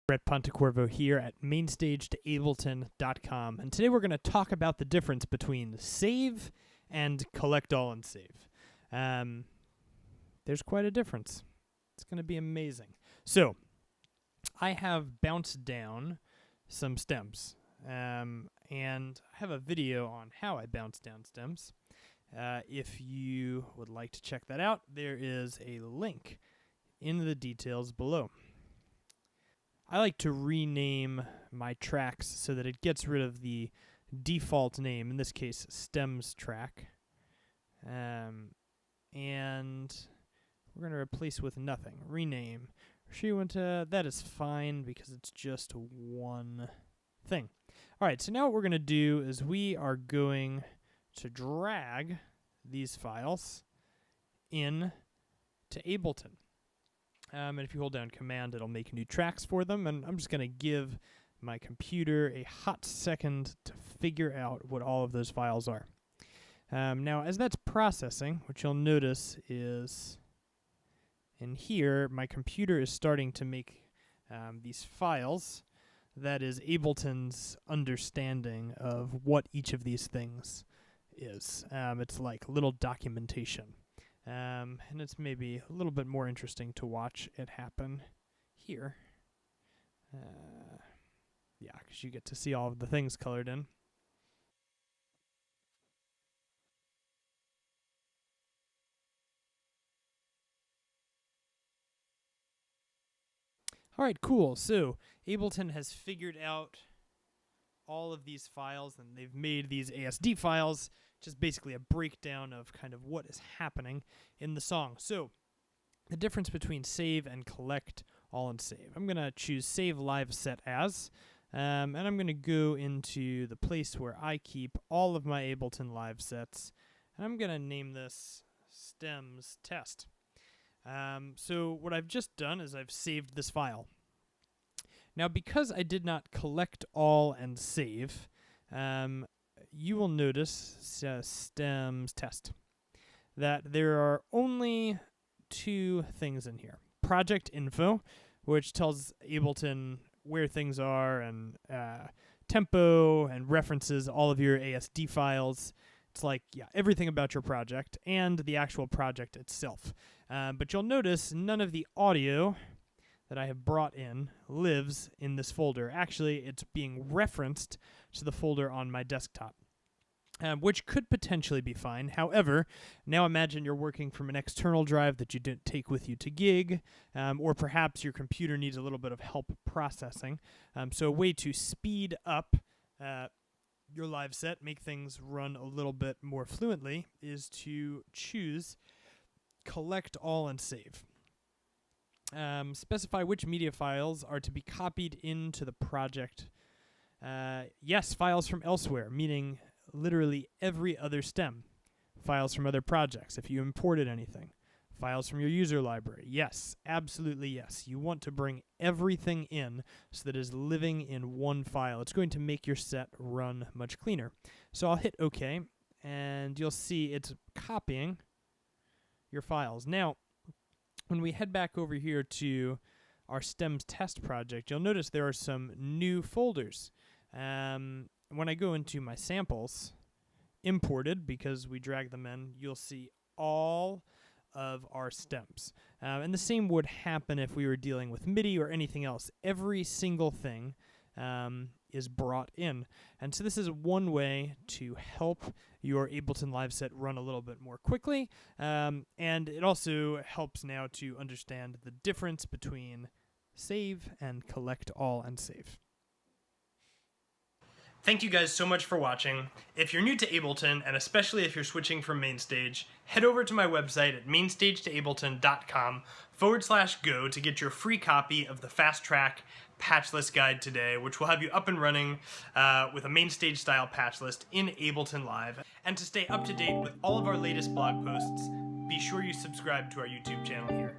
Brett Pontecorvo here at mainstagetoableton.com, and today we're going to talk about the difference between save and collect all and save. There's quite a difference. It's going to be amazing. So, I have bounced down some stems, and I have a video on how I bounce down stems. If you would like to check that out, there is a link in the details below. I like to rename my tracks so that it gets rid of the default name, in this case, stems track. And we're going to replace with nothing. Rename. That is fine because it's just one thing. All right, so now what we're going to do is we are going to drag these files in to Ableton. And if you hold down Command, it'll make new tracks for them. And I'm just going to give my computer a hot second to figure out what all of those files are. Now, as that's processing, what you'll notice is in here, my computer is starting to make these files. That is Ableton's understanding of what each of these things is. It's like little documentation. And it's maybe a little bit more interesting to watch it happen here. Yeah, because you get to see all of the things colored in. All right, cool. So Ableton has figured out all of these files, and they've made these ASD files, just basically a breakdown of kind of what is happening in the song. So the difference between save and collect all and save. I'm going to choose save live set as, and I'm going to go into the place where I keep all of my Ableton live sets, and I'm going to name this stems test. So what I've just done is I've saved this file. Now, because I did not collect all and save, you will notice stems test that there are only two things in here. Project info, which tells Ableton where things are, and tempo and references all of your ASD files. It's like, yeah, everything about your project and the actual project itself. But you'll notice none of the audio that I have brought in lives in this folder. Actually, it's being referenced to the folder on my desktop, which could potentially be fine. However, now imagine you're working from an external drive that you didn't take with you to gig, or perhaps your computer needs a little bit of help processing. So a way to speed up your live set, make things run a little bit more fluently, is to choose collect all and save. Specify which media files are to be copied into the project. Yes, files from elsewhere, meaning literally every other stem. Files from other projects, if you imported anything. Files from your user library. Yes, absolutely yes. You want to bring everything in so that it is living in one file. It's going to make your set run much cleaner. So I'll hit OK, and you'll see it's copying your files. Now, when we head back over here to our stems test project, you'll notice there are some new folders. When I go into my samples, imported, because we drag them in, you'll see all of our stems. And the same would happen if we were dealing with MIDI or anything else. Every single thing is brought in. And so this is one way to help your Ableton Live set run a little bit more quickly. And it also helps now to understand the difference between save and collect all and save. Thank you guys so much for watching. If you're new to Ableton, and especially if you're switching from MainStage, head over to my website at mainstagetoableton.com/go to get your free copy of the Fast Track patch list guide today, which will have you up and running with a MainStage style patch list in Ableton Live. And to stay up to date with all of our latest blog posts, be sure you subscribe to our YouTube channel here.